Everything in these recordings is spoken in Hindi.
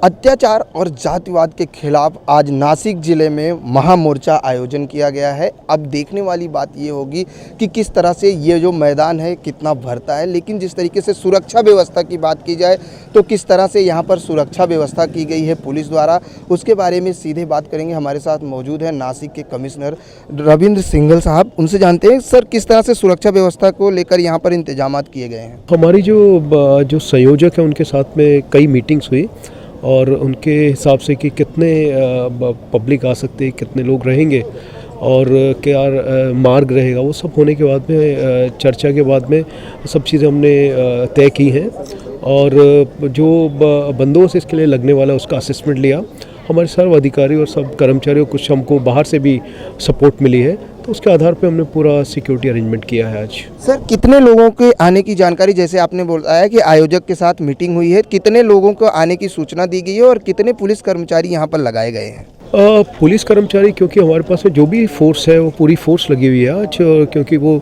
अत्याचार और जातिवाद के खिलाफ आज नासिक जिले में महामोर्चा आयोजन किया गया है। अब देखने वाली बात ये होगी कि किस तरह से ये जो मैदान है कितना भरता है, लेकिन जिस तरीके से सुरक्षा व्यवस्था की बात की जाए तो किस तरह से यहाँ पर सुरक्षा व्यवस्था की गई है पुलिस द्वारा, उसके बारे में सीधे बात करेंगे। हमारे साथ मौजूद है नासिक के कमिश्नर रविंद्र सिंघल साहब, उनसे जानते हैं सर किस तरह से सुरक्षा व्यवस्था को लेकर यहाँ पर इंतजाम किए गए हैं। हमारी जो संयोजक है उनके साथ में कई मीटिंग्स हुई और उनके हिसाब से कि कितने पब्लिक आ सकते हैं, कितने लोग रहेंगे और क्या मार्ग रहेगा, वो सब होने के बाद में चर्चा के बाद में सब चीज़ें हमने तय की हैं और जो बंदोबस्त इसके लिए लगने वाला है उसका असेसमेंट लिया। हमारे सर्व अधिकारी और सब कर्मचारियों कुछ हमको बाहर से भी सपोर्ट मिली है, तो उसके आधार पे हमने पूरा सिक्योरिटी अरेंजमेंट किया है। आज सर कितने लोगों के आने की जानकारी, जैसे आपने बताया कि आयोजक के साथ मीटिंग हुई है, कितने लोगों को आने की सूचना दी गई है और कितने पुलिस कर्मचारी यहाँ पर लगाए गए हैं? पुलिस कर्मचारी, क्योंकि हमारे पास में जो भी फोर्स है वो पूरी फोर्स लगी हुई है आज, क्योंकि वो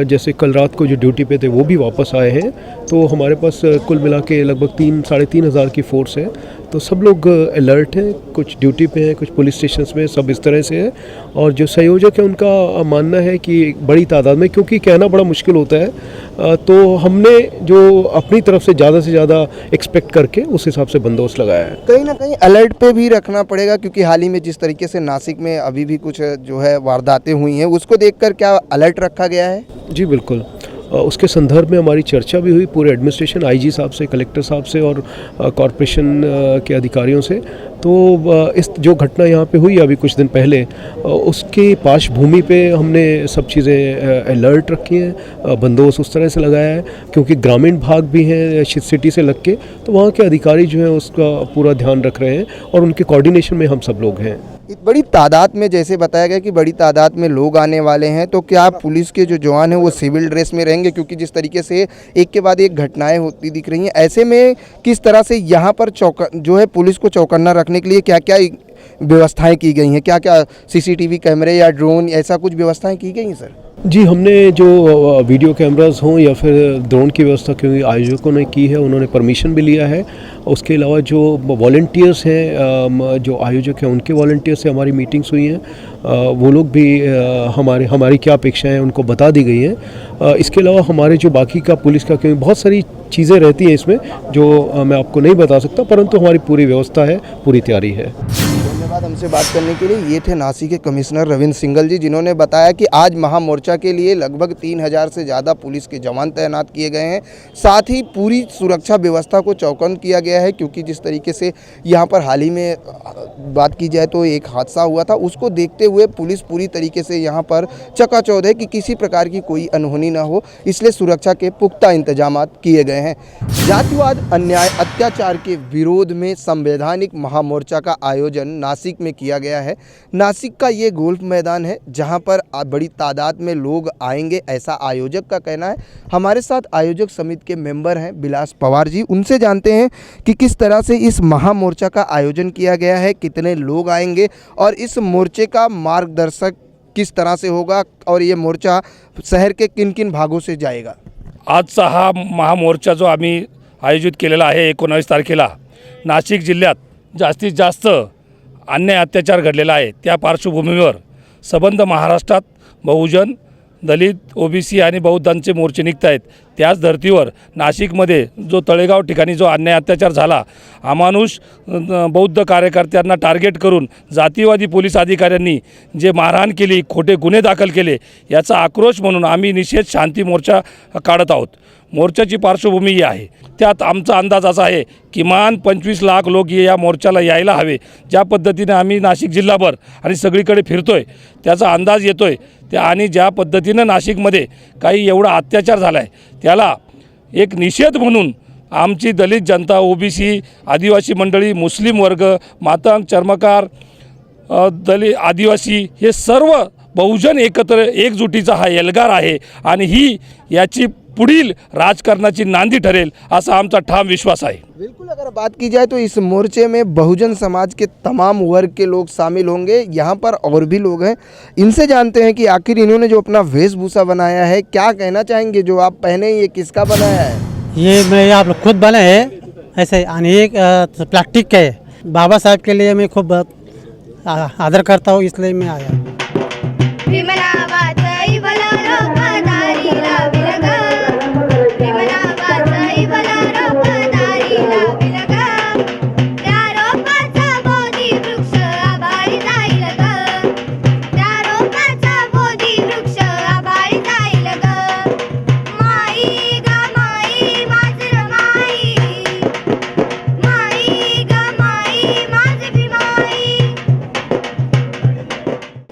जैसे कल रात को जो ड्यूटी पे थे वो भी वापस आए हैं, तो हमारे पास कुल मिला के लगभग 3-3.5 की फोर्स है। तो सब लोग अलर्ट हैं, कुछ ड्यूटी पे हैं, कुछ पुलिस स्टेशंस में, सब इस तरह से है। और जो संयोजक है उनका मानना है कि बड़ी तादाद में, क्योंकि कहना बड़ा मुश्किल होता है, तो हमने जो अपनी तरफ से ज़्यादा एक्सपेक्ट करके उस हिसाब से बंदोबस्त लगाया है। कहीं ना कहीं अलर्ट पे भी रखना पड़ेगा, क्योंकि हाल ही में जिस तरीके से नासिक में अभी भी कुछ जो है वारदातें हुई हैं, उसको देखकर क्या अलर्ट रखा गया है? जी बिल्कुल, उसके संदर्भ में हमारी चर्चा भी हुई पूरे एडमिनिस्ट्रेशन, आईजी साहब से, कलेक्टर साहब से और कॉरपोरेशन के अधिकारियों से। तो इस जो घटना यहाँ पे हुई अभी कुछ दिन पहले, उसकी पार्श्वभूमि पे हमने सब चीज़ें अलर्ट रखी हैं, बंदोबस्त उस तरह से लगाया है, क्योंकि ग्रामीण भाग भी हैं सिटी से लग के, तो वहाँ के अधिकारी जो हैं उसका पूरा ध्यान रख रहे हैं और उनके कोऑर्डिनेशन में हम सब लोग हैं। बड़ी तादाद में, जैसे बताया गया कि बड़ी तादाद में लोग आने वाले हैं, तो क्या पुलिस के जो जवान हैं वो सिविल ड्रेस में रहेंगे? क्योंकि जिस तरीके से एक के बाद एक घटनाएं होती दिख रही हैं, ऐसे में किस तरह से यहाँ पर जो है पुलिस को चौकन्ना रखने के लिए क्या क्या व्यवस्थाएं की गई हैं? क्या क्या सीसीटीवी कैमरे या ड्रोन ऐसा कुछ व्यवस्थाएं की गई हैं सर? जी, हमने जो वीडियो कैमरास हों या फिर ड्रोन की व्यवस्था क्योंकि आयोजकों ने की है, उन्होंने परमिशन भी लिया है। उसके अलावा जो वॉलंटियर्स हैं, जो आयोजक हैं उनके वॉलंटियर्स से हमारी मीटिंग्स हुई हैं, वो लोग भी हमारी क्या अपेक्षाएं हैं उनको बता दी गई हैं। इसके अलावा हमारे जो बाकी का पुलिस का, क्योंकि बहुत सारी चीज़ें रहती हैं इसमें जो मैं आपको नहीं बता सकता, परंतु हमारी पूरी व्यवस्था है, पूरी तैयारी है। धन्यवाद हमसे बात करने के लिए। ये थे नासिक के कमिश्नर रविंद्र सिंघल जी, जिन्होंने बताया कि आज महामोर्चा के लिए लगभग 3000 से ज़्यादा पुलिस के जवान तैनात किए गए हैं। साथ ही पूरी सुरक्षा व्यवस्था को चौकन्ना किया गया है, क्योंकि जिस तरीके से यहाँ पर हाल ही में बात की जाए तो एक हादसा हुआ था, उसको देखते हुए पुलिस पूरी तरीके से यहाँ पर चकाचौंध है कि किसी प्रकार की कोई अनहोनी ना हो, इसलिए सुरक्षा के पुख्ता इंतजाम किए गए हैं। जातिवाद, अन्याय, अत्याचार के विरोध में संवैधानिक महामोर्चा का आयोजन नासिक में किया गया है। नासिक का ये गोल्फ मैदान है जहां पर बड़ी तादाद में लोग आएंगे, ऐसा आयोजक का कहना है। हमारे साथ आयोजक समिति के मेंबर हैं बिलास पवार जी, उनसे जानते हैं कि किस तरह से इस महामोर्चा का आयोजन किया गया है, कितने लोग आएंगे और इस मोर्चे का मार्गदर्शक किस तरह से होगा और ये मोर्चा शहर के किन किन भागों से जाएगा। आजचा हा महामोर्चा जो आम्ही आयोजित केलेला आहे 19 तारखेला नाशिक जिल्ह्यात जास्तीत जास्त अन्याय अत्याचार घडलेला आहे, त्या पार्श्वभूमीवर सबंध महाराष्ट्रात बहुजन, दलित, ओबीसी आणि बौद्धांचे मोर्चे निघत आहेत। त्याच धर्तीवर नाशिकमध्ये जो तळेगाव ठिकाणी जो अन्याय अत्याचार झाला, अमानुष बौद्ध कार्यकर्त्यांना टार्गेट करून जातीवादी पोलीस अधिकाऱ्यांनी जे मारहाण केली, खोटे गुन्हे दाखल केले, याचा आक्रोश म्हणून आम्ही निषेध शांती मोर्चा काढत आहोत। मोर्चाची पार्श्वभूमी ही आहे, त्यात आमचा अंदाज असा आहे किमान 25 लाख लोक या मोर्चाला यायला हवे। ज्या पद्धतीने आम्ही नाशिक जिल्हाभर आणि सगळीकडे फिरतोय त्याचा अंदाज येतोय त्या, आणि ज्या पद्धतीनं नाशिकमध्ये काही एवढा अत्याचार झाला आहे त्याला एक निषेध म्हणून आमची दलित जनता, ओबीसी, आदिवासी मंडळी, मुस्लिम वर्ग, मातंग, चर्मकार, दलित, आदिवासी हे सर्व बहुजन एकत्र एकजुटीचा हा एल्गार आहे आणि ही याची पुढील राजकारणाची नांदी ठरेल असा आमचा ठाम विश्वास आहे। बिल्कुल, अगर बात की जाए तो इस मोर्चे में बहुजन समाज के तमाम वर्ग के लोग शामिल होंगे। यहाँ पर और भी लोग हैं, इनसे जानते हैं कि आखिर इन्होंने जो अपना वेशभूषा बनाया है, क्या कहना चाहेंगे? जो आप पहने ये किसका बनाया है? ये मैं आप लोग खुद बने हैं, ऐसे आणि एक प्लास्टिक के बाबा साहब के लिए मैं खूब आदर करता हूँ, इसलिए मैं आया।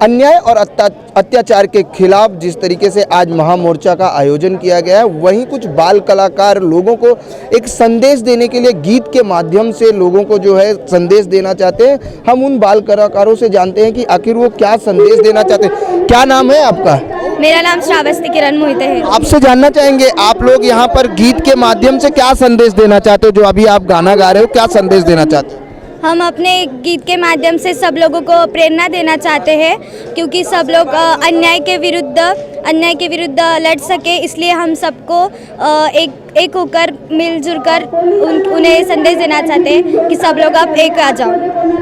अन्याय और अत्याचार के खिलाफ जिस तरीके से आज महामोर्चा का आयोजन किया गया है, वहीं कुछ बाल कलाकार लोगों को एक संदेश देने के लिए गीत के माध्यम से लोगों को जो है संदेश देना चाहते हैं। हम उन बाल कलाकारों से जानते हैं कि आखिर वो क्या संदेश देना चाहते हैं। क्या नाम है आपका? मेरा नाम श्रावस्ती किरण मोहिते है। आपसे जानना चाहेंगे, आप लोग यहाँ पर गीत के माध्यम से क्या संदेश देना चाहते हो? जो अभी आप गाना गा रहे हो, क्या संदेश देना चाहते हो? हम अपने गीत के माध्यम से सब लोगों को प्रेरणा देना चाहते हैं, क्योंकि सब लोग अन्याय के विरुद्ध लड़ सके, इसलिए हम सबको एक होकर मिलजुल कर उन्हें संदेश देना चाहते हैं कि सब लोग अब एक आ जाओ।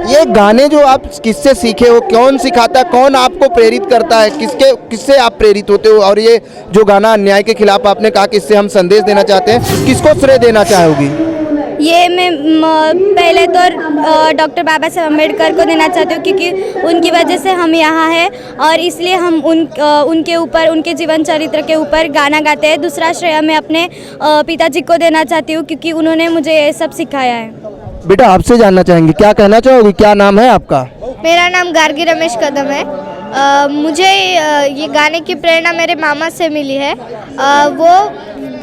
ये गाने जो आप किससे सीखे हो, कौन सिखाता है, कौन आपको प्रेरित करता है, किससे आप प्रेरित होते हो? और ये जो गाना अन्याय के खिलाफ आपने कहा कि इससे हम संदेश देना चाहते हैं, किसको श्रेय देना चाहोगी? ये मैं पहले तो डॉक्टर बाबा साहब अम्बेडकर को देना चाहती हूँ, क्योंकि उनकी वजह से हम यहाँ हैं और इसलिए हम उनके ऊपर, उनके जीवन चरित्र के ऊपर गाना गाते हैं। दूसरा श्रेय मैं अपने पिताजी को देना चाहती हूँ, क्योंकि उन्होंने मुझे ये सब सिखाया है। बेटा, आपसे जानना चाहेंगे, क्या कहना चाहोगे? क्या नाम है आपका? मेरा नाम गार्गी रमेश कदम है। मुझे ये गाने की प्रेरणा मेरे मामा से मिली है।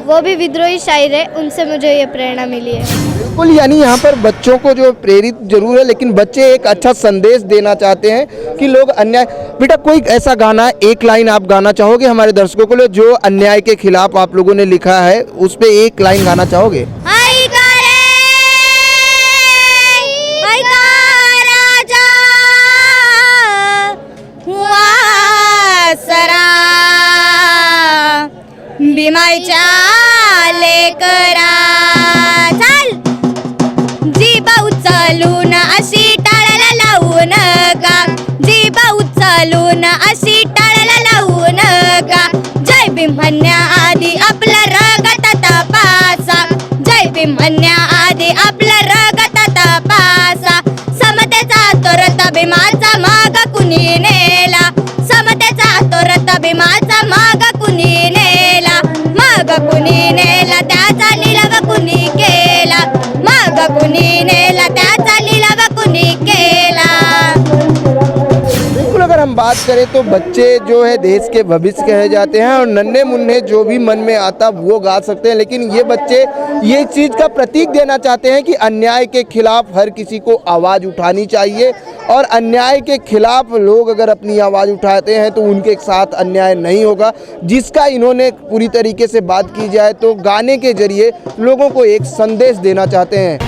वो भी विद्रोही शायर है, उनसे मुझे ये प्रेरणा मिली है। बिल्कुल, यानी यहाँ पर बच्चों को जो प्रेरित जरूर है, लेकिन बच्चे एक अच्छा संदेश देना चाहते हैं कि लोग अन्याय। बेटा, कोई ऐसा गाना, एक लाइन आप गाना चाहोगे हमारे दर्शकों को लिए, जो अन्याय के खिलाफ आप लोगों ने लिखा है, उस पर एक लाइन गाना चाहोगे? भीमाईच्या लेकरा चाल जीबा उचलून अशी टाळाला लावू नका, जीबा उचलून अशी टाळाला लावू नका। जय भीम म्हणण्याआधी आपला रगत तपासा, जय भीम म्हणण्याआधी आपला रगत तपासा। समतेचा तोरता भीमाचा माग कुणी नेला, समतेचा तोरता भीमाचा माग कुणी नेला, माग कुणी नेला त्याचा लिलाव कुणी केला, माग कुणी नेला त्याचा लिलाव कुणी केला। बिल्कुल, अगर हम बात करें तो बच्चे जो है देश के भविष्य कहे जाते हैं और नन्हे मुन्ने जो भी मन में आता वो गा सकते हैं, लेकिन ये बच्चे ये चीज़ का प्रतीक देना चाहते हैं कि अन्याय के खिलाफ हर किसी को आवाज़ उठानी चाहिए और अन्याय के खिलाफ लोग अगर अपनी आवाज़ उठाते हैं तो उनके साथ अन्याय नहीं होगा, जिसका इन्होंने पूरी तरीके से बात की जाए तो गाने के जरिए लोगों को एक संदेश देना चाहते हैं।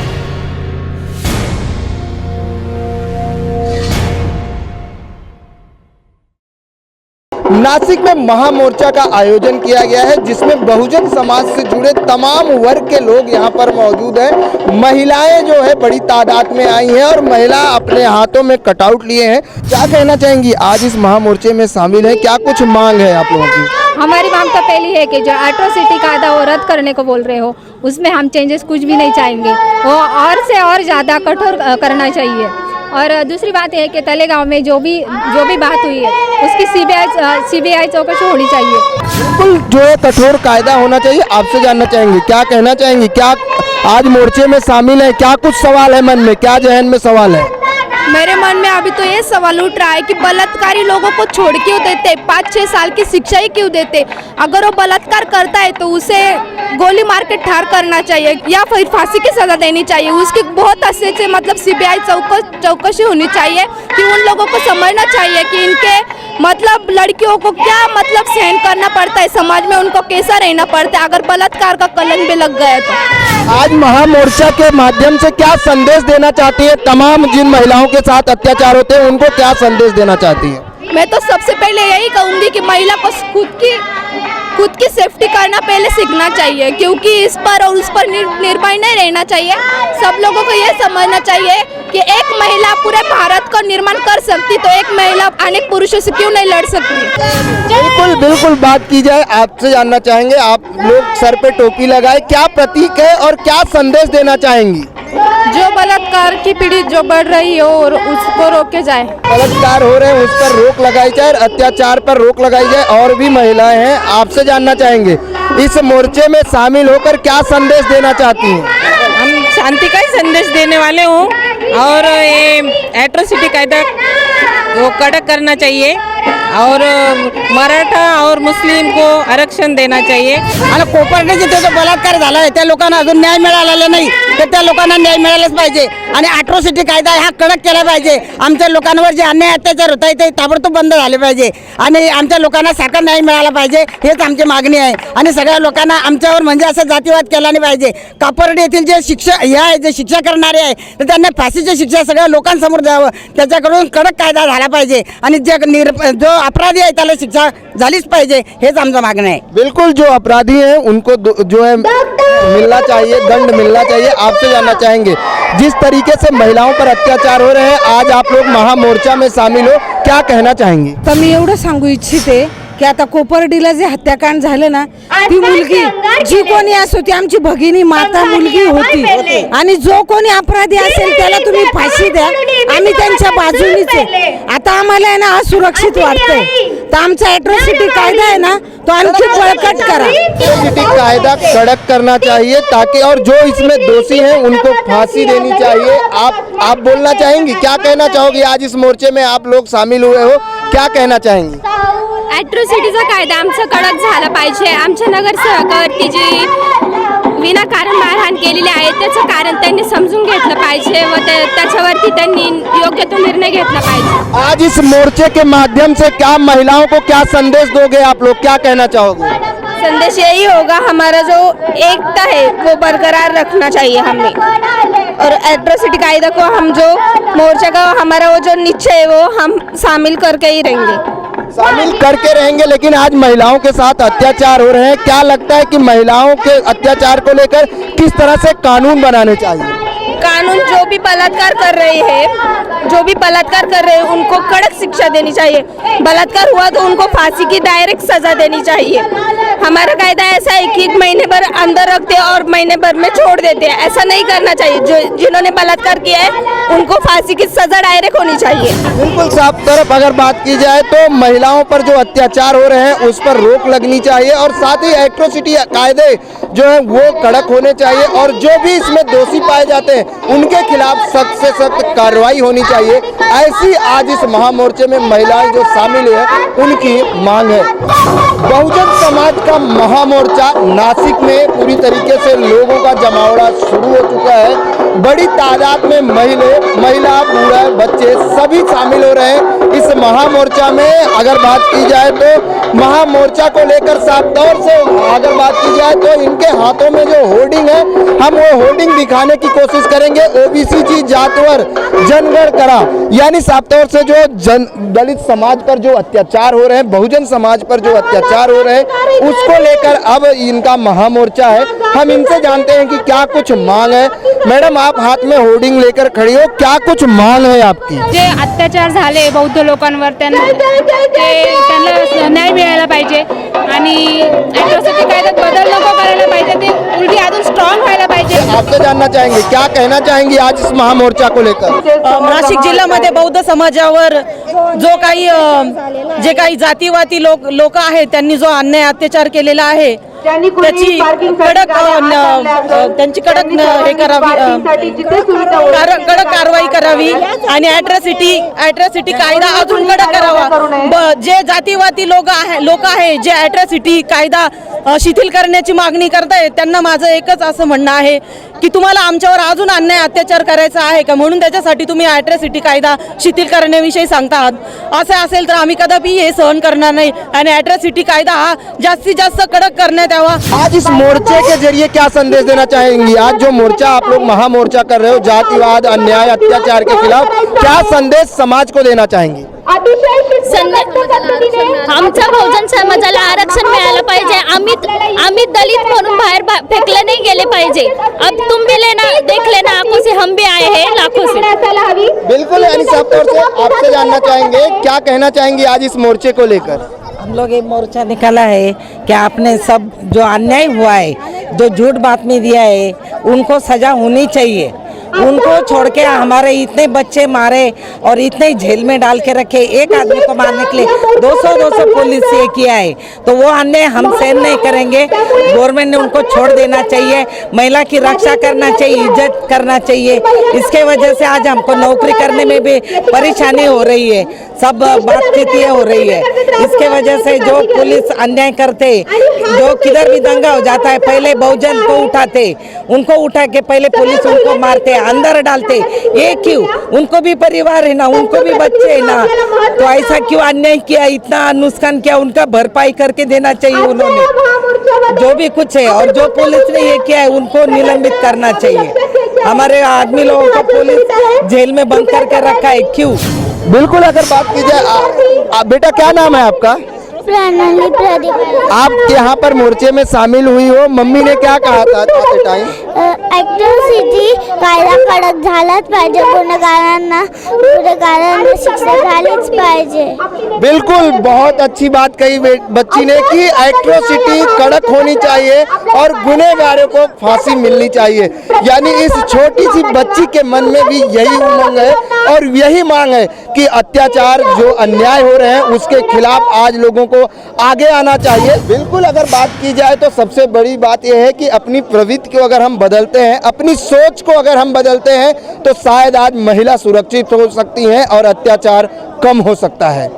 नासिक में महामोर्चा का आयोजन किया गया है, जिसमें बहुजन समाज से जुड़े तमाम वर्ग के लोग यहाँ पर मौजूद हैं। महिलाएं जो है बड़ी तादाद में आई हैं और महिला अपने हाथों में कटआउट लिए हैं। क्या कहना चाहेंगी, आज इस महामोर्चे में शामिल है, क्या कुछ मांग है आप लोगों की? हमारी मांग तो पहली है कि जो एट्रोसिटी कायदा वो रद्द करने को बोल रहे हो, उसमें हम चेंजेस कुछ भी नहीं चाहेंगे, वो और से और ज़्यादा कठोर करना चाहिए। और दूसरी बात है कि तलेगांव में जो भी बात हुई है उसकी सीबीआई चौकसी होनी चाहिए। बिल्कुल, जो है कठोर कायदा होना चाहिए। आपसे जानना चाहेंगे, क्या कहना चाहेंगे, क्या आज मोर्चे में शामिल है, क्या कुछ सवाल है मन में, क्या जहन में सवाल है? मेरे मन में अभी तो ये सवाल उठ रहा है कि बलात्कारी लोगों को छोड़ क्यों देते, 5-6 साल की शिक्षा ही क्यों देते? अगर वो बलात्कार करता है तो उसे गोली मार के ठार करना चाहिए या फिर फांसी की सजा देनी चाहिए। उसकी बहुत अच्छे से मतलब सीबीआई चौकसी होनी चाहिए कि उन लोगों को समझना चाहिए कि इनके मतलब लड़कियों को क्या मतलब सहन करना पड़ता है, समाज में उनको कैसा रहना पड़ता है अगर बलात्कार का कलंक भी लग गया तो। आज महामोर्चा के माध्यम से क्या संदेश देना चाहती है? तमाम जिन महिलाओं के साथ अत्याचार होते हैं उनको क्या संदेश देना चाहती है? मैं तो सबसे पहले यही कहूँगी कि महिला को खुद की खुद की सेफ्टी करना पहले सीखना चाहिए, क्योंकि इस पर और उस पर निर्भर नहीं रहना चाहिए। सब लोगों को ये समझना चाहिए कि एक महिला पूरे भारत का निर्माण कर सकती, तो एक महिला अनेक पुरुषों से क्यों नहीं लड़ सकती। बिल्कुल बिल्कुल बात की जाए, आपसे जानना चाहेंगे, आप लोग सर पे टोपी लगाए, क्या प्रतीक है और क्या संदेश देना चाहेंगी? जो बलात्कार की पीढ़ी जो बढ़ रही हो और उसको रोके जाए। बलात्कार हो रहे हैं उस पर रोक लगाई जाए, अत्याचार पर रोक लगाई जाए। और भी महिलाएं हैं, आपसे जानना चाहेंगे, इस मोर्चे में शामिल होकर क्या संदेश देना चाहती हैं? हम शांति का ही संदेश देने वाले हूँ और ये एट्रोसिटी कायदा वो कड़क करना चाहिए और मराठा और मुस्लिम को आरक्षण देना चाहिए। आणि कोपर्डे जिथे जो बलात्कार झाला आहे त्या लोकांना अजून न्याय मिळालेला नाही, तर त्या लोकांना न्याय मिळालाच पाहिजे आणि अॅट्रॉसिटी कायदा हा कडक केला पाहिजे। आमच्या लोकांवर जे अन्याय अत्याचार होत आहे ते ताबडतोब बंद झाले पाहिजे आणि आमच्या लोकांना सारखा न्याय मिळाला पाहिजे, हेच आमची मागणी आहे। आणि सगळ्या लोकांना आमच्यावर म्हणजे असं जातीवाद केला नाही पाहिजे। कापर्डे येथील जे शिक्षा हे आहे, जे शिक्षा करणारे आहे, तर त्यांना फाशीची शिक्षा सगळ्या लोकांसमोर द्यावं, त्याच्याकडून कडक कायदा झाला पाहिजे आणि जे जो अपराधी आहे त्याला शिक्षा झालीच पाहिजे, हेच आमचं मागणं आहे। बिल्कुल, जो अपराधी हैं उनको जो है मिलना चाहिए, दंड मिलना चाहिए। आपसे जानना चाहेंगे, जिस तरीके से महिलाओं पर अत्याचार हो रहे हैं, आज आप लोग महामोर्चा में शामिल हो, क्या कहना चाहेंगी? तर मी एवढं सांगू इच्छिते की आता कोपर्डीला जे हत्याकांड झालं ना, ती मुलगी जी कोणी असो ती आमची भगिनी माता मुलगी होती आणि जो कोणी अपराधी असेल त्याला तुम्ही फाशी द्या, आम्ही त्यांच्या बाजूनीच आहे। आता आम्हाला आहे ना असुरक्षित वाटतंय, तर आमचा एट्रॉसिटी कायदा आहे ना तो आणखी बळकट करा। एट्रॉसिटी कायदा कड़क करना चाहिए ताकि, और जो इसमें दोषी हैं उनको फांसी देनी चाहिए। आप बोलना चाहेंगी, क्या कहना चाहोगी? आज इस मोर्चे में आप लोग शामिल हुए हो, क्या कहना चाहेंगी? ॲट्रॉसिटीचा कायदा आमचा कडक झाला पाहिजे। आमच्या नगरसेवकावरती जी विनाकारण मारहाण केलेली आहे त्याचं कारण त्यांनी समजून घेतलं पाहिजे व त्याच्यावरती त्यांनी योग्य तो निर्णय घेतला पाहिजे। आज इस मोर्चे के माध्यम से क्या महिलाओं को क्या संदेश दोगे आप लोग, क्या कहना चाहोगे? संदेश यही होगा, हमारा जो एकता है वो बरकरार रखना चाहिए हमें, और एट्रोसिटी कायदा को हम जो मोर्चा का हमारा वो जो निश्चय है वो हम शामिल करके ही रहेंगे। शामिल करके रहेंगे, लेकिन आज महिलाओं के साथ अत्याचार हो रहे हैं। क्या लगता है कि महिलाओं के अत्याचार को लेकर किस तरह से कानून बनाने चाहिए? कानून जो भी बलात्कार कर रहे हैं उनको कड़क शिक्षा देनी चाहिए। बलात्कार हुआ तो उनको फांसी की डायरेक्ट सजा देनी चाहिए। हमारा कायदा ऐसा है कि महीने भर अंदर रखते हैं और महीने भर में छोड़ देते हैं, ऐसा नहीं करना चाहिए। जो जिन्होंने बलात्कार किया है उनको फांसी की सजा डायरेक्ट होनी चाहिए। बिल्कुल साफ तरफ अगर बात की जाए तो महिलाओं पर जो अत्याचार हो रहे हैं उस पर रोक लगनी चाहिए, और साथ ही एट्रोसिटी कायदे जो है वो कड़क होने चाहिए, और जो भी इसमें दोषी पाए जाते हैं उनके खिलाफ सख्त से सख्त कार्रवाई होनी चाहिए। ऐसी आज इस महामोर्चे में महिलाएं जो शामिल है उनकी मांग है। बहुजन समाज का महामोर्चा नासिक में पूरी तरीके से लोगों का जमावड़ा शुरू हो चुका है। बड़ी तादाद में महिला बूढ़ा बच्चे सभी शामिल हो रहे हैं इस महामोर्चा में। अगर बात की जाए तो महामोर्चा को लेकर साफ तौर से अगर बात की जाए तो इनके हाथों में जो होर्डिंग है, हम वो होर्डिंग दिखाने की कोशिश करेंगे। ओबीसी जी जातवर जनगण करा, यानी साफ तौर से जो दलित समाज पर जो अत्याचार हो रहे हैं, बहुजन समाज पर जो अत्याचार हो रहे हैं, उसको लेकर अब इनका महामोर्चा है। हम इनसे जानते हैं कि क्या कुछ मांग है। मैडम, आप हाथ में होर्डिंग लेकर खड़ी हो, क्या कुछ मांग है आपकी? जे अत्याचार झाले बौद्ध लोकांवर त्यांना न्याय मिळायला पाहिजे आणि ॲट्रॉसिटी कायद्यात बदल नको करायला पाहिजे, ते उलटी अजून स्ट्रॉंग व्हायला पाहिजे। आपसे जानना चाहेंगे, क्या कहना चाहेंगी आज इस महामोर्चा को लेकर? नाशिक जिल्ह्यामध्ये बौद्ध समाजावर जो काही जे काही जातीवादी लोक आहेत त्यांनी जो अन्याय अत्याचार केलेला आहे त्यांची कडक हे करावी, कडक कारवाई करावी आणि ॲट्रॉसिटी कायदा अजून कडक करावा। जे जातीवादी लोक आहे जे ॲट्रॉसिटी कायदा शिथिल करण्याची मागणी करतायत त्यांना माझं एकच असं म्हणणं आहे की तुम्हाला आमच्यावर अजून अन्याय अत्याचार करायचा आहे का, म्हणून त्याच्यासाठी तुम्ही ॲट्रॉसिटी कायदा शिथिल करण्याविषयी सांगता आहात। असं असेल तर आम्ही कदापि हे सहन करणार नाही आणि ॲट्रॉसिटी कायदा हा जास्तीत जास्त कडक करण्यात यावा। आज इस मोर्चे के जरिए क्या संदेश देना चाहेंगी? आज जो मोर्चा आप लोग महामोर्चा कर रहे हो जातिवाद, अन्याय, अत्याचार के खिलाफ, क्या संदेश समाज को देना चाहेंगी? आमच्या बहुजन समाजाला आरक्षण मिळालं पाहिजे. आम्ही दलित म्हणून बाहेर फेकले नहीं गेले पाहिजे. अब तुम भी लेना देख लेना आंखों से, हम भी आए हैं लाखों से. बिल्कुल यानी साफ तौर से आपसे जानना चाहेंगे, क्या कहना चाहेंगी आज इस मोर्चे को लेकर? हम लोग ये मोर्चा निकाला है कि आपने सब जो अन्याय हुआ है, जो झूठ बातमी दिया है, उनको सजा होनी चाहिए. उनको छोड़ के हमारे इतने बच्चे मारे और इतने जेल में डाल के रखे, एक आदमी को मारने के लिए 200 पुलिस ये किया है, तो वो अन्याय हम सहन नहीं करेंगे. गवर्नमेंट ने उनको छोड़ देना चाहिए, महिला की रक्षा करना चाहिए, इज्जत करना चाहिए. इसके वजह से आज हमको नौकरी करने में भी परेशानी हो रही है, सब बातचीत ये हो रही है. इसके वजह से जो पुलिस अन्याय करते, जो किधर भी दंगा हो जाता है, पहले बहुजन को उठाते, उनको उठा के पहले पुलिस उनको मारते, अंदर डालते. ये क्यों? उनको भी परिवार है ना, उनको भी बच्चे है ना, तो ऐसा क्यों अन्याय किया, इतना नुकसान किया? उनका भरपाई करके देना चाहिए उन्होंने, जो भी कुछ है. और जो पुलिस ने ये किया है उनको निलंबित करना चाहिए. हमारे आदमी लोगों को पुलिस जेल में बंद करके रखा है, क्यों? बिल्कुल अगर बात की जाए, बेटा क्या नाम है आपका? प्रणाली प्रदीप. आप यहाँ पर मोर्चे में शामिल हुई हो, मम्मी ने क्या कहा था आते टाइम? ॲट्रॉसिटी कायदा कडक झालाच पाहिजे. गुन्हेगारांना शिक्षा झालीच पाहिजे. बिल्कुल बहुत अच्छी बात कही बच्ची ने कि एट्रोसिटी कड़क होनी चाहिए और गुनहगारों को फांसी मिलनी चाहिए. यानी इस छोटी सी बच्ची के मन में भी यही उमंग है और यही मांग है कि अत्याचार जो अन्याय हो रहे हैं उसके खिलाफ आज लोगों को आगे आना चाहिए. बिल्कुल अगर बात की जाए तो सबसे बड़ी बात यह है कि अपनी प्रवृत्ति को अगर हम बदलते हैं, अपनी सोच को अगर हम बदलते हैं, तो शायद आज महिला सुरक्षित हो सकती हैं और अत्याचार कम हो सकता है.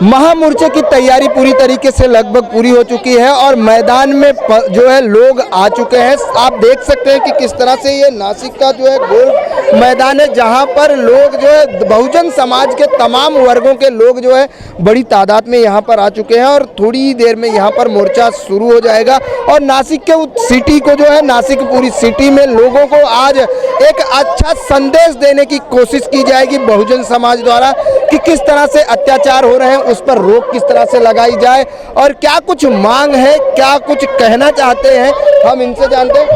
महामोर्चे की तैयारी पूरी तरीके से लगभग पूरी हो चुकी है और मैदान में जो है लोग आ चुके हैं. आप देख सकते हैं कि किस तरह से ये नासिक का जो है गोल मैदान है, जहां पर लोग जो है बहुजन समाज के तमाम वर्गों के लोग जो है बड़ी तादाद में यहां पर आ चुके हैं और थोड़ी ही देर में यहां पर मोर्चा शुरू हो जाएगा. और नासिक के सिटी को जो है, नासिक पूरी सिटी में लोगों को आज एक अच्छा संदेश देने की कोशिश की जाएगी बहुजन समाज द्वारा कि किस तरह से अत्याचार हो रहे हैं, उस पर रोक किस तरह से लगाई जाए और क्या कुछ मांग है, क्या कुछ कहना चाहते हैं, हम इनसे जानते हैं.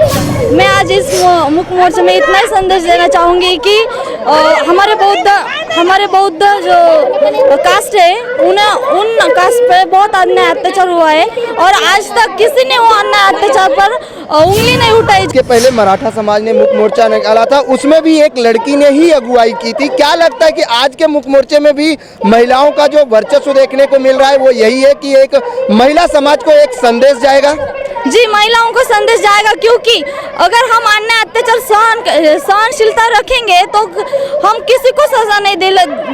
मैं आज इस मुख्य मोर्चे में इतना ही संदेश देना चाहूँगी कि हमारे बौद्ध जो कास्ट है उन कास्ट पे बहुत अन्याय अत्याचार हुआ है और आज तक किसी ने वो अन्याय अत्याचार पर उंगली नहीं उठाई. इसके पहले मराठा समाज ने मुख्य मोर्चा निकाला था, उसमें भी एक लड़की ने ही अगुवाई की थी. क्या लगता है कि आज के मुख्य मोर्चे में भी महिलाओं का जो वर्चस्व देखने को मिल रहा है वो यही है कि एक महिला समाज को एक संदेश जाएगा? जी, महिलाओं को संदेश जाएगा, क्योंकि अगर हम अन्याय अत्याचार सहनशीलता रखेंगे तो हम किसी को सजा नहीं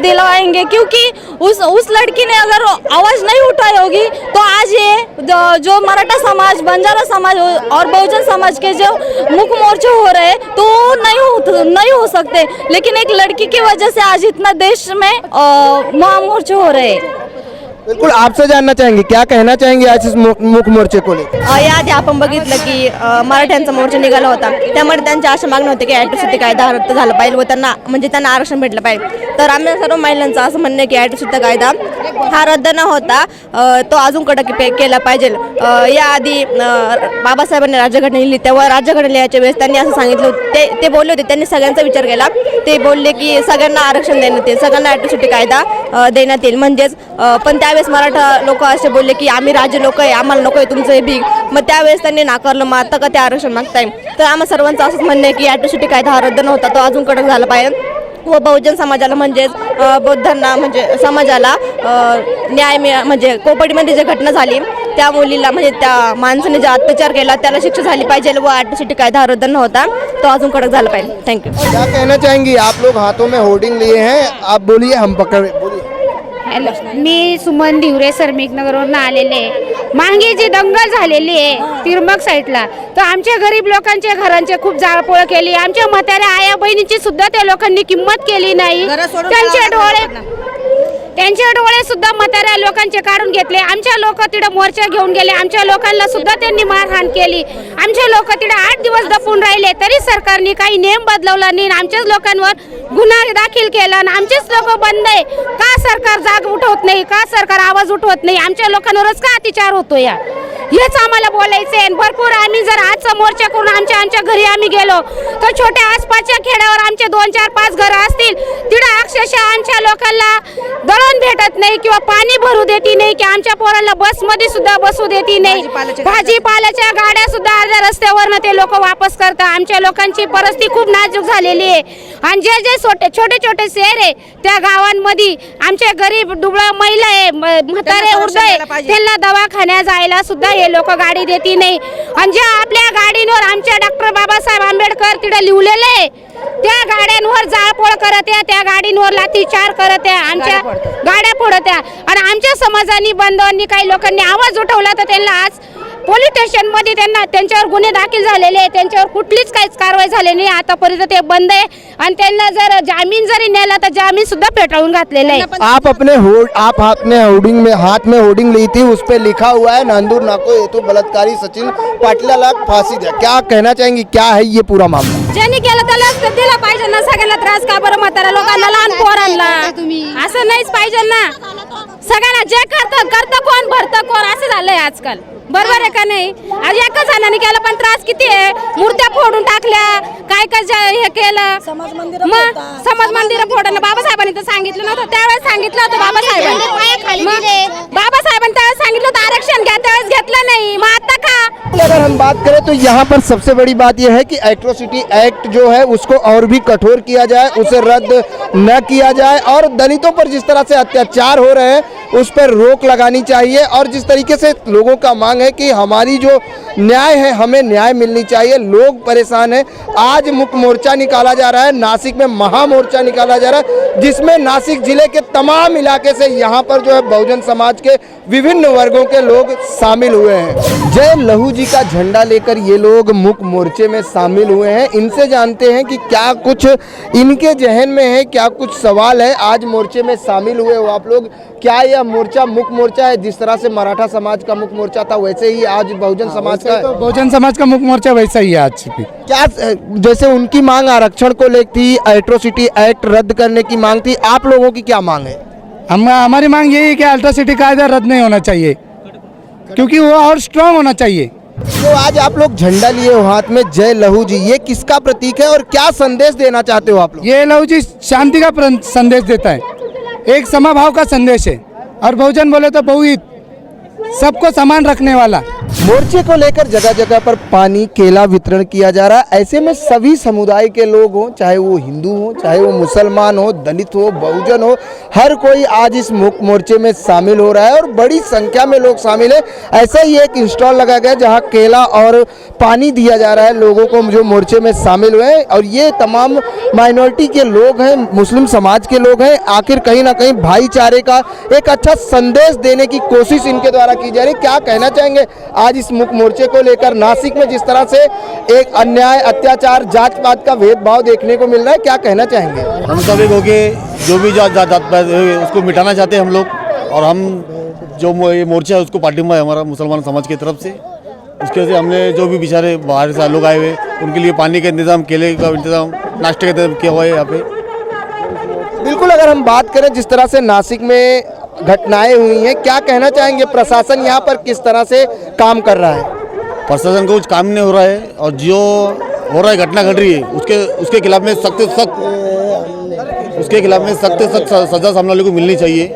दिलवाएंगे. क्योंकि उस लड़की ने अगर आवाज़ नहीं उठाई होगी तो आज ये जो मराठा समाज, बंजारा समाज और बहुजन समाज के जो मुख्य मोर्चे हो रहे हैं तो नहीं हो सकते. लेकिन एक लड़की की वजह से आज इतना देश में महामोर्चे हो रहे हैं. बिल्कुल आपसे जानना चाहेंगे, क्या कहना चाहेंगे आज इस मुख्य मोर्चे को लेकर? याआधी आपण बघितलं की मराठ्यांचा मोर्चा निघाला होता, त्यामध्ये त्यांच्या अशा मागण्या होत्या की ॲट्रॉसिटी कायदा रद्द झाला पाहिजे व त्यांना आरक्षण भेटलं पाहिजे. तर आम्ही सर्व महिलांचं असं म्हणणं आहे की ॲट्रॉसिटी कायदा हा रद्द न होता तो अजून कडक केला पाहिजे. याआधी बाबासाहेबांनी राज्यघटना लिहिली, तेव्हा राज्यघटना लिहायच्या वेळेस त्यांनी असं सांगितलं, ते बोलले होते, त्यांनी सगळ्यांचा विचार केला. ते बोलले की सगळ्यांना आरक्षण देण्यात येईल, सगळ्यांना ॲट्रॉसिटी कायदा देण्यात येईल. म्हणजेच पण त्यावेळेस मराठा लोक असे बोलले की आम्ही राज्य लोक आहे, आम्हाला नको आहे तुमचं हे भीक. मग त्यावेळेस त्यांनी नाकारलं. मग आता का ते आरक्षण मागताय? तर आम्हा सर्वांचं असंच म्हणणं आहे की ॲट्रॉसिटी कायदा हा रद्द नव्हता, तो अजून कडक झाला पाहिजे व बहुजन समाजाला म्हणजेच बौद्धांना म्हणजे समाजाला न्याय म्हणजे कोपर्डीमध्ये जी घटना झाली त्या मुलीला म्हणजे त्या माणसाने जो अत्याचार केला त्याला शिक्षा झाली पाहिजे व ॲट्रॉसिटी कायदा हा रद्द नव्हता, तो अजून कडक झाला पाहिजे. थँक्यू. क्या कहना चाहेंगी? आप लोग हाथों में होर्डिंग लिए हैं, आप बोलिए, हम बोलिए. हॅलो, मी सुमन धिवरे सरमिकनगरवरून आलेले आहे. मागे जी दंगल झालेली आहे तिरमक साईडला, तर आमच्या गरीब लोकांच्या घरांचे खूप जाळपोळ केली. आमच्या म्हाताऱ्या आया बहिणीची सुद्धा त्या लोकांनी किंमत केली नाही. त्यांचे डोळे त्यांचे डोळे सुद्धा म्हाताऱ्या लोकांचे काढून घेतले. आमच्या लोक तिथं मोर्चा घेऊन गेले. आमच्या लोकांना सुद्धा त्यांनी मारहाण केली. आमचे लोक तिथं 8 दिवस दफून राहिले तरी सरकारने काही नियम बदलवला नाही. आमच्याच लोकांवर गुन्हा दाखल केला आणि आमचेच लोक बंद आहे. का सरकार जाग उठवत नाही? का सरकार आवाज उठवत नाही? आमच्या लोकांवरच का अत्याचार होतो या? हेच आम्हाला बोलायचं आहे. भरपूर आम्ही जर आजचा मोर्चा करून आमच्या घरी आम्ही गेलो तर छोट्या आसपासच्या खेड्यावर आमचे 2, 4, 5 घरं असतील तिथं अक्षरशः आमच्या लोकांना दळण भेटत नाही किंवा पाणी भरू देती नाही की आमच्या पोरांना बसमध्ये सुद्धा बसू देती नाही. भाजीपाल्याच्या गाड्या सुद्धा अर्ध्या रस्त्यावरनं ते लोक वापस करतात. आमच्या लोकांची परिस्थिती खूप नाजूक झालेली आहे आणि जे छोटे छोटे शहर आहे त्या गावांमध्ये आमचे गरीब दुबळा महिला आहे, म्हातारे वृद्ध आहे, त्यांना दवाखान्यात जायला सुद्धा हे लोक गाडी देती नाही. आणि ज्या आपल्या गाडीवर आमच्या डॉक्टर बाबासाहेब आंबेडकर तिथे लिहिलेले आहे त्या गाड्यांवर जाळपोळ करत आहे, त्या गाडींवर लाठीचार करत आहे, आमच्या गाड्या फोडत आहे. आणि आमच्या समाजाने बांधवांनी काही लोकांनी आवाज उठवला तर त्यांना आज पोलीस स्टेशनमध्ये त्यांच्यावर गुन्हे दाखल झालेले आहे. त्यांच्यावर कुठलीच काहीच कारवाई झाली नाही आतापर्यंत. ते बंद आहे आणि त्यांना जर जामीन जरी नेला तर जामीन सुद्धा पेटवून घातलेला आहे. आप अपने होर्डिंग में हाथ में होर्डिंग ली थी, उस पे लिखा हुआ है नांदूर नाको हेतु बलात्कारी सचिन पाटलाला फाशी द्या. क्या कहना चाहेंगे, क्या है ये पूरा मामला? ज्यांनी केलं त्याला दिला पाहिजे ना. सगळ्यांना त्रास का बरं? म्हाताऱ्या लोकांना, लहान पोरांना असं नाहीच पाहिजे ना. सगळ्यांना जे करतं कोण भरतं कोण असं झालंय आजकाल. बरोबर आहे का नाही? आज एकाच जणांनी केलं पण त्रास किती आहे? मूर्त्या फोडून टाकल्या, काय हे केलं. मग समाज मंदिर फोडणं बाबासाहेबांनी तर सांगितलं नव्हतं. त्यावेळेस सांगितलं होतं बाबासाहेबांनी. बाबासाहेबांनी त्यावेळेस सांगितलं होतं आरक्षण घ्या, त्यावेळेस घेतलं नाही. मग आता का? अगर हम बात करें तो यहाँ पर सबसे बड़ी बात यह है कि एट्रोसिटी एक्ट जो है उसको और भी कठोर किया जाए, उसे रद्द न किया जाए और दलितों पर जिस तरह से अत्याचार हो रहे हैं उस पर रोक लगानी चाहिए. और जिस तरीके से लोगों का मांग है कि हमारी जो न्याय है हमें न्याय मिलनी चाहिए. लोग परेशान हैं. आज मुख्य मोर्चा निकाला जा रहा है, नासिक में महामोर्चा निकाला जा रहा है जिसमें नासिक जिले के तमाम इलाके से यहाँ पर जो है बहुजन समाज के विभिन्न वर्गों के लोग शामिल हुए हैं. जय लहू जी का झंडा लेकर ये लोग मुख्य मोर्चे में शामिल हुए हैं. इनसे जानते हैं कि क्या कुछ इनके जहन में है, क्या कुछ सवाल है. आज मोर्चे में शामिल हुए हो आप लोग, क्या यह मोर्चा मुख्य मोर्चा है? जिस तरह से मराठा समाज का मुख्य मोर्चा था वैसे ही आज बहुजन समाज का, तो बहुजन समाज का मुख्य मोर्चा वैसा ही है आज भी. क्या जैसे उनकी मांग आरक्षण को लेकर थी, एट्रोसिटी एक्ट रद्द करने की मांग थी, आप लोगों की क्या मांग है? हमारी मांग यही है कि एट्रोसिटी कायदा रद्द नहीं होना चाहिए क्योंकि वो और स्ट्रांग होना चाहिए. तो आज आप लोग झंडा लिए हो हाथ में, जय लहू जी, ये किसका प्रतीक है और क्या संदेश देना चाहते हो आप लोग? ये लहू जी शांति का संदेश देता है, एक समभाव का संदेश है. और बहुजन बोले तो बहुहित, सबको समान रखने वाला. मोर्चे को लेकर जगह जगह पर पानी केला वितरण किया जा रहा है. ऐसे में सभी समुदाय के लोग हों, चाहे वो हिंदू हो, चाहे वो मुसलमान हो, दलित हो, बहुजन हो, हर कोई आज इस मुख्य मोर्चे में शामिल हो रहा है और बड़ी संख्या में लोग शामिल है. ऐसा ही एक स्टॉल लगा गया जहां केला और पानी दिया जा रहा है लोगों को जो मोर्चे में शामिल हुए हैं. और ये तमाम माइनॉरिटी के लोग हैं, मुस्लिम समाज के लोग हैं. आखिर कहीं ना कहीं भाईचारे का एक अच्छा संदेश देने की कोशिश इनके द्वारा की जा रही है. क्या कहना चाहेंगे आज इस मुख्य मोर्चे को लेकर? नासिक में जिस तरह से एक अन्याय, अत्याचार, जात पात का भेदभाव देखने को मिल रहा है, क्या कहना चाहेंगे? हम सभी को के जो भी जात पात है उसको मिटाना चाहते हैं हम लोग. और हम जो ये मोर्चा है उसको पार्टिमा है हमारा मुसलमान समाज की तरफ से. उसके वजह से हमने जो भी बेचारे बाहर से लोग आए हुए उनके लिए पानी का इंतज़ाम, केले का इंतज़ाम, नाश्ते का इंतज़ाम किया हुआ है यहाँ पे. बिल्कुल, अगर हम बात करें जिस तरह से नासिक में घटनाएं हुई हैं, क्या कहना चाहेंगे? प्रशासन यहाँ पर किस तरह से काम कर रहा है? प्रशासन को कुछ काम नहीं हो रहा है और जो हो रहा है, घटना घट रही है उसके खिलाफ में सख्त सजा सामने वाले को मिलनी चाहिए,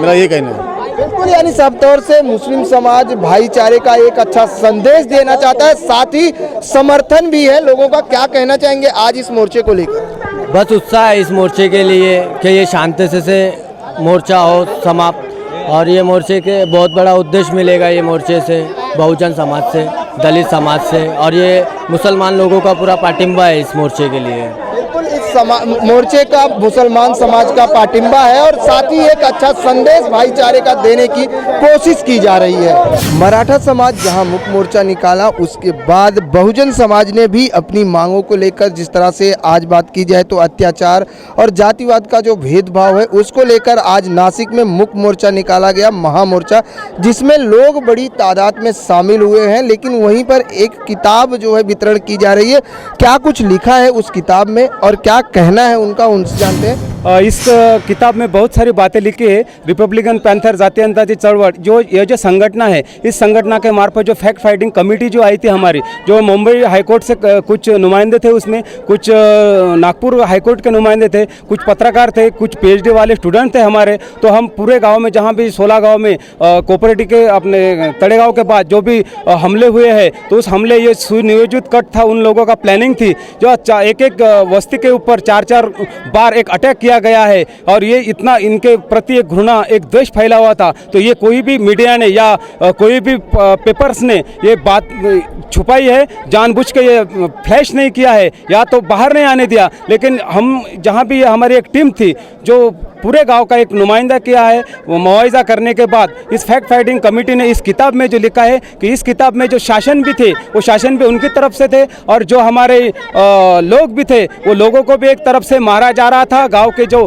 मेरा ये कहना है. बिल्कुल, यानी सब तौर से मुस्लिम समाज भाईचारे का एक अच्छा संदेश देना चाहता है, साथ ही समर्थन भी है लोगों का. क्या कहना चाहेंगे आज इस मोर्चे को लेकर? बस उत्साह है इस मोर्चे के लिए कि ये शांति से मोर्चा हो समाप्त. और ये मोर्चे के बहुत बड़ा उद्देश्य मिलेगा ये मोर्चे से, बहुजन समाज से, दलित समाज से, और ये मुसलमान लोगों का पूरा पाटिंबा है इस मोर्चे के लिए. बिल्कुल इस मोर्चे का मुसलमान समाज का पाटिंबा है और साथ ही एक अच्छा संदेश भाईचारे का देने की कोशिश की जा रही है। मराठा समाज जहां मुख्य मोर्चा निकाला, उसके बाद बहुजन समाज ने भी अपनी मांगों को लेकर, जिस तरह से आज बात की जाए तो अत्याचार और जातिवाद का जो भेदभाव है उसको लेकर आज नासिक में मुख्य मोर्चा निकाला गया, महामोर्चा, जिसमें लोग बड़ी तादाद में शामिल हुए हैं। लेकिन वहीं पर एक किताब जो है वितरण की जा रही है। क्या कुछ लिखा है उस किताब में और क्या कहना है उनका, उनसे जानते हैं। इस किताब में बहुत सारी बातें लिखी है। रिपब्लिकन पैंथर जातीयतावादी चळवळ जो ये जो संगठना है, इस संगठना के मार्फत जो फैक्ट फाइटिंग कमेटी जो आई थी हमारी, जो मुंबई हाईकोर्ट से कुछ नुमाइंदे थे, उसमें कुछ नागपुर हाईकोर्ट के नुमाइंदे थे, कुछ पत्रकार थे, कुछ PhD वाले स्टूडेंट थे हमारे। तो हम पूरे गाँव में, जहाँ भी 16 गाँव में कोऑपरेटिव के अपने तड़ेगांव के बाद जो भी हमले हुए हैं, तो उस हमले ये सुनियोजित कट था, उन लोगों का प्लानिंग थी, जो एक एक बस्ती के ऊपर 4-4 बार एक अटैक किया गया है। और ये इतना इनके प्रति एक घृणा, एक द्वेष फैला हुआ था। तो ये कोई भी मीडिया ने या कोई भी पेपर्स ने ये बात छुपाई है, जानबूझ के ये फ्लैश नहीं किया है या तो बाहर नहीं आने दिया। लेकिन हम जहाँ भी हमारी एक टीम थी जो पूरे गांव का एक नुमाइंदा किया है, वो मुआवजा करने के बाद इस फैक्ट फाइटिंग कमेटी ने इस किताब में जो लिखा है कि इस किताब में जो शासन भी थे, वो शासन भी उनकी तरफ से थे और जो हमारे लोग भी थे, वो लोगों को भी एक तरफ से मारा जा रहा था। गांव के जो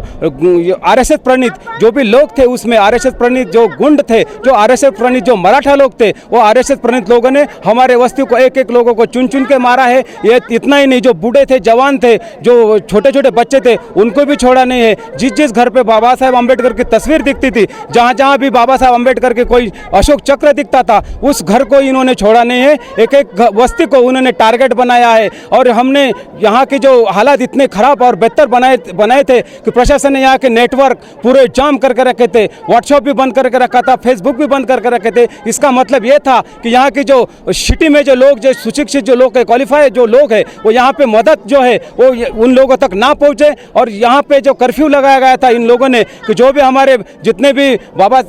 RSS प्रणीत जो भी लोग थे, उसमें RSS प्रणीत जो गुंड थे, जो RSS प्रणीत जो मराठा लोग थे, वो RSS प्रणीत लोगों ने हमारे बस्ती को एक एक लोगों को चुन चुन के मारा है। ये इतना ही नहीं, जो बूढ़े थे, जवान थे, जो छोटे छोटे बच्चे थे, उनको भी छोड़ा नहीं है। जिस जिस घर पे बाबा साहेब अम्बेडकर की तस्वीर दिखती थी, जहाँ जहाँ भी बाबा साहेब अम्बेडकर के कोई अशोक चक्र दिखता था, उस घर को इन्होंने छोड़ा नहीं है। एक एक बस्ती को उन्होंने टारगेट बनाया है। और हमने यहाँ की जो हालात इतने खराब और बेहतर बनाए थे कि प्रशासन ने यहाँ के नेटवर्क पूरे जाम करके रखे थे, व्हाट्सएप भी बंद करके रखा था, फेसबुक भी बंद करके रखे थे। इसका मतलब ये था कि यहाँ की जो सिटी में जो लोग, जो सुशिक्षित जो लोग है, क्वालिफाइड जो लोग है, वो यहाँ पे मदद जो है वो उन लोगों तक ना पहुँचे। और यहाँ पे जो कर्फ्यू लगाया गया था इन लोगों ने कि जो भी हमारे जितने भी बाबा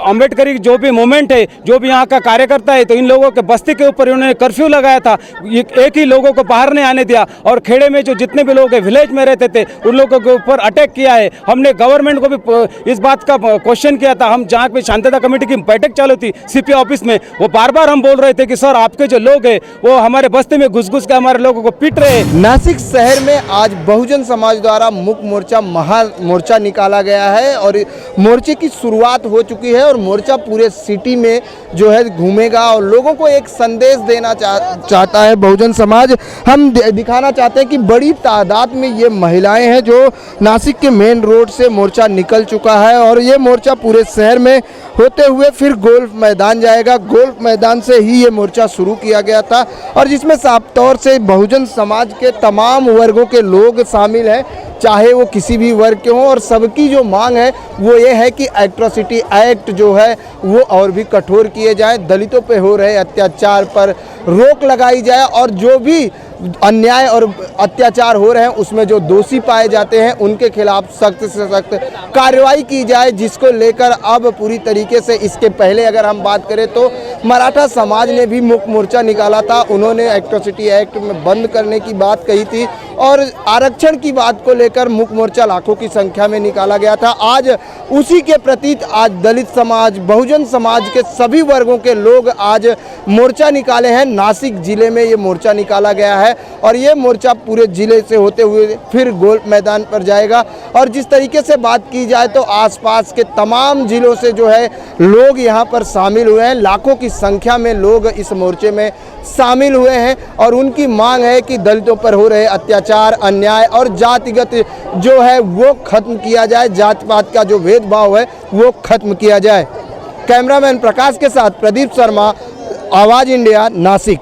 अम्बेडकर की जो भी मूवमेंट है, जो भी यहाँ का कार्यकर्ता है, तो इन लोगों के बस्ती के ऊपर इन्होंने कर्फ्यू लगाया था। एक ही लोगों को बाहर नहीं आने दिया और खेड़े में जो जितने भी लोग विलेज में रहते थे, उन लोगों के ऊपर अटैक किया है। हमने गवर्नमेंट को भी इस बात का क्वेश्चन किया था। हम जहाँ पे शांतता कमेटी की बैठक चालू थी CP ऑफिस में, वो बार बार हम बोल रहे थे कि सर आपके जो लोग हैं वो हमारे बस्ती में घुस घुस के हमारे लोगों को पीट रहे हैं। नासिक शहर में आज बहुजन समाज द्वारा मुख्य मोर्चा, महामोर्चा निकाला गया है और मोर्चे की शुरुआत हो चुकी है और मोर्चा पूरे सिटी में जो है घूमेगा और लोगों को एक संदेश देना चाहता है बहुजन समाज। हम दिखाना चाहते हैं कि बड़ी तादाद में ये महिलाएं हैं जो नासिक के मेन रोड से मोर्चा निकल चुका है और ये मोर्चा पूरे शहर में होते हुए फिर गोल्फ मैदान जाएगा। गोल्फ मैदान से ही ये मोर्चा शुरू किया गया था और जिसमें साफ तौर से बहुजन समाज के तमाम वर्गों के लोग शामिल हैं, चाहे वो किसी भी वर्ग के हों। और सबकी जो मांग है वो ये है कि एट्रोसिटी एक्ट जो है वो और भी कठोर किए जाए, दलितों पे हो रहे अत्याचार पर रोक लगाई जाए और जो भी अन्याय और अत्याचार हो रहे हैं उसमें जो दोषी पाए जाते हैं उनके खिलाफ सख्त से सख्त कार्रवाई की जाए, जिसको लेकर अब पूरी तरीके से, इसके पहले अगर हम बात करें तो मराठा समाज ने भी मुख्य मोर्चा निकाला था। उन्होंने एट्रोसिटी एक्ट में बंद करने की बात कही थी और आरक्षण की बात को लेकर मुख्य मोर्चा लाखों की संख्या में निकाला गया था। आज उसी के प्रति आज दलित समाज, बहुजन समाज के सभी वर्गों के लोग आज मोर्चा निकाले हैं। नासिक जिले में ये मोर्चा निकाला गया है और ये मोर्चा पूरे जिले से होते हुए फिर गोल्फ मैदान पर जाएगा। और जिस तरीके से बात की जाए तो आसपास के तमाम जिलों से जो है लोग यहाँ पर शामिल हुए हैं, लाखों की संख्या में लोग इस मोर्चे में शामिल हुए हैं और उनकी मांग है कि दलितों पर हो रहे अत्याचार, अन्याय और जातिगत जो है वो खत्म किया जाए, जात पात का जो भेदभाव है वो खत्म किया जाए। कैमरामैन प्रकाश के साथ प्रदीप शर्मा, आवाज़ इंडिया, नासिक।